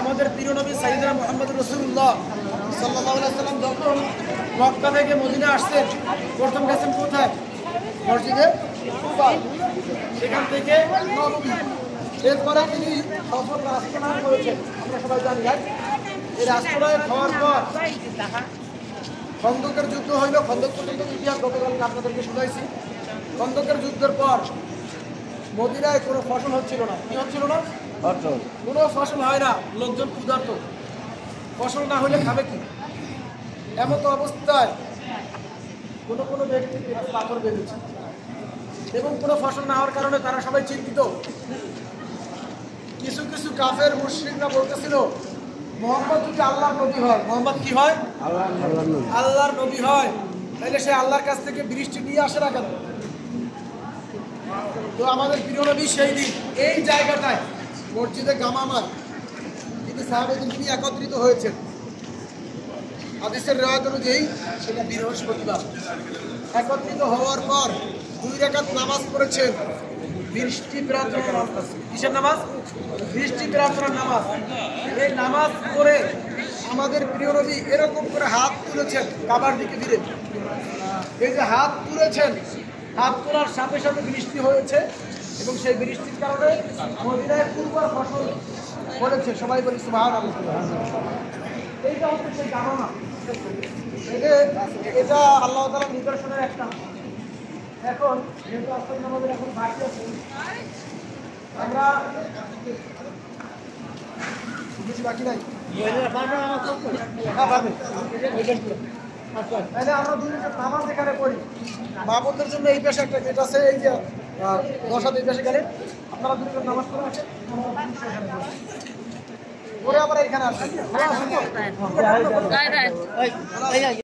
আমাদের প্রিয় নবী সাইয়েদনা মুহাম্মদ রাসূলুল্লাহ সাল্লাল্লাহু আলাইহি ওয়াসাল্লাম যখন মক্কা থেকে মদিনা আসছেন, প্রথম গেছেন কোথায়? মসজিদে কুবা। সেখান থেকে নববী, এরপরে তিনি সফর রাষ্ট্রনায়ক করেছেন, আমরা সবাই জানি। এই রাষ্ট্রনায়ক হওয়ার পর খন্দকের যুদ্ধ হইল। খন্দক পর্যন্ত ইতিহাস গতকালকে আপনাদেরকে শুনাইছি। খন্দকের যুদ্ধের পর মদিনায় কোনো ফসল হচ্ছিল না। কি হচ্ছিল না? কোনো ফসল হয় না, লোকজন ক্ষুধার্ত। ফসল না হলে খাবে কি? এমত অবস্থায় কোনো ব্যক্তি পাথর বেঁধেছে এবং কোনো ফসল না হওয়ার কারণে তারা সবাই চিন্তিত। কিছু কিছু কাফের মুশরিকরা বলতেছিল, মোহাম্মদ যদি আল্লাহর নবী হয়, মোহাম্মদ কি হয়? আল্লাহর নবী হয়, তাহলে সে আল্লাহর কাছ থেকে বৃষ্টি নিয়ে আসে না কেন? তো আমাদের প্রিয় নবী সেই দিন এই জায়গাটায় মসজিদে গামামার তিনি সাহাবাদের নিয়ে একত্রিত হয়েছেন। হাদিসের রিওয়ায়াত অনুযায়ী সেটা বৃহস্পতিবার। একত্রিত হওয়ার পর 2 রাকাত নামাজ পড়েছেন, বৃষ্টি প্রার্থনার নামাজ। কিসের নামাজ? বৃষ্টি প্রার্থনার নামাজ। এই নামাজ পড়ে আমাদের প্রিয় নবী এরকম করে হাত তুলেছেন কাবার দিকে ফিরে। এই যে হাত তুলেছেন, হাত তোলার সাথে সাথে বৃষ্টি হয়েছে এবং সেই বৃষ্টির কারণে মদিনায় পূর্বার ফসল করেছে। সবাই বলি সুবহানাল্লাহ। এইটা হচ্ছে সেই গামামা। এটা আল্লাহ তাআলার নিদর্শনের একটা। এখন যেহেতু আসলে আমাদের এখন বাকি আছে, আমরা বেশি বাকি নাই, তাহলে আমরা 2 রাকাত নামাজ এখানে পড়ি। মাহবুবদের জন্য এই পাশে একটা গেট আছে, এই যে 10 হাত এই পাশে গেলে আপনারা 2 রাকাত নামাজ পড়ে আসেন, পরে আবার এখানে আসেন।